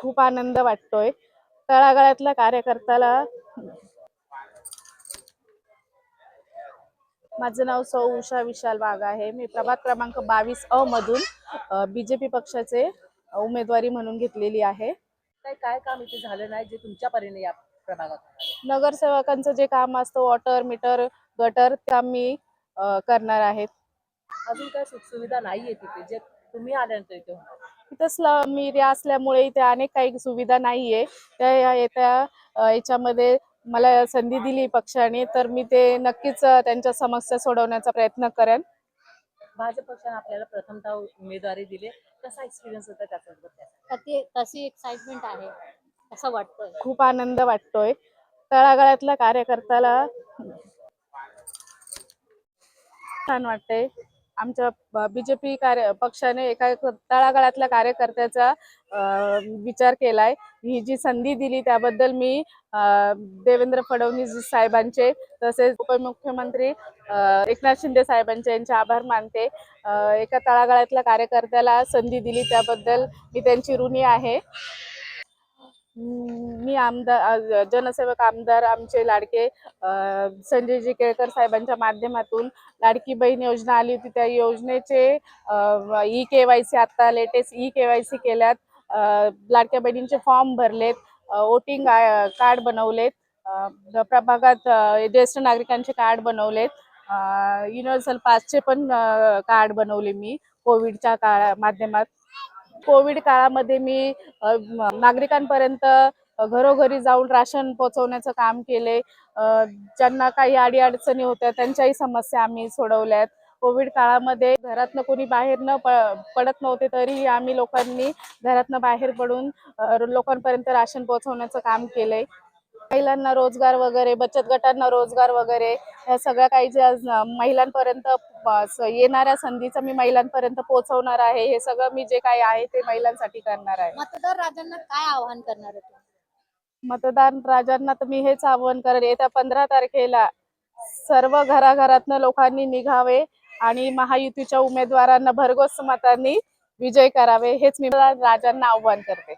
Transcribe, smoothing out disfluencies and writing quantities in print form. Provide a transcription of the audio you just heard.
खूप आनंद वाटतोय। तळागाळातल्या कार्यकर्त्याला माझं नाव सौ उषा विशाल वाघ आहे। मी प्रभाग क्रमांक 22 मधून बीजेपी पक्षाचे उमेदवारी म्हणून घेतलेली आहे। काय काम इथे झालं नाही जे तुमच्या परीने या प्रभागात? नगरसेवकांचं जे काम असतं वॉटर मीटर गटर काम मी करणार आहे। अजून काय सुखसुविधा नाहीये तिथे जे तुम्ही आल्यानंतर इथे होणार? इथं स्लम एरिया असल्यामुळे इथे अनेक काही सुविधा नाहीये। याच्यामध्ये मला संधी दिली पक्षाने तर मी ते नक्कीच त्यांच्या समस्या सोडवण्याचा प्रयत्न करेन। भाजप पक्षाने आपल्याला प्रथमतः उमेदवारी दिली, कसा एक्सपिरियन्स होता त्याच्याबद्दल? कशी एक्साइटमेंट आहे, असं वाटतंय? खूप आनंद वाटतोय। तळागाळातल्या कार्यकर्त्याला छान वाटते। आमच्या बीजेपी पक्षाने एका तळागाळातल्या कार्यकर्त्याचा विचार केलाय। ही जी संधी दिली त्याबद्दल मी देवेंद्र फडणवीस साहेबांचे तसेच उपमुख्यमंत्री एकनाथ शिंदे साहेबांचे यांचे आभार मानते। एका तळागाळातल्या कार्यकर्त्याला संधी दिली त्याबद्दल मी त्यांची ऋणी आहे। मी जनसेवक आमदार आमचे लाडके संजयजी केळकर साहेबांच्या माध्यमातून लाडकी बहीण योजना आली होती। त्या योजनेचे ई-KYC आता लेटेस्ट ई-KYC केल्यात, लाडक्या बहिणींचे फॉर्म भरलेत, वोटिंग कार्ड बनवलेत, प्रभागात ज्येष्ठ नागरिकांचे कार्ड बनवलेत, युनिव्हर्सल पासचे पण कार्ड बनवले मी कोविडच्या माध्यमात। कोविड काळामध्ये मी नागरिकांपर्यंत घरोघरी जाऊन राशन पोहोचवण्याचं काम केले। ज्यांना काही अडीअडचणी होत्या त्यांच्याही समस्या आम्ही सोडवल्यात। कोविड काळामध्ये घरातनं कोणी बाहेर न पडत नव्हते तरीही आम्ही लोकांनी घरातनं बाहेर पडून लोकांपर्यंत राशन पोहोचवण्याचं काम केलंय। महिलांना रोजगार वगैरे, बचत गटांना रोजगार वगैरे, ह्या सगळ्या काही ज्या महिलांपर्यंत येणाऱ्या संधीचं मी महिलांपर्यंत पोहोचवणार आहे। हे सगळं मी जे काही आहे ते महिलांसाठी करणार आहे। मतदार राजांना काय आवाहन करणार आहे? मतदार राजांना तर मी हेच आवाहन करेन, येत्या 15 तारखेला सर्व घराघरातनं लोकांनी निघावे आणि महायुतीच्या उमेदवारांना भरघोस मतांनी विजय करावे, हेच मी राजांना आवाहन करते।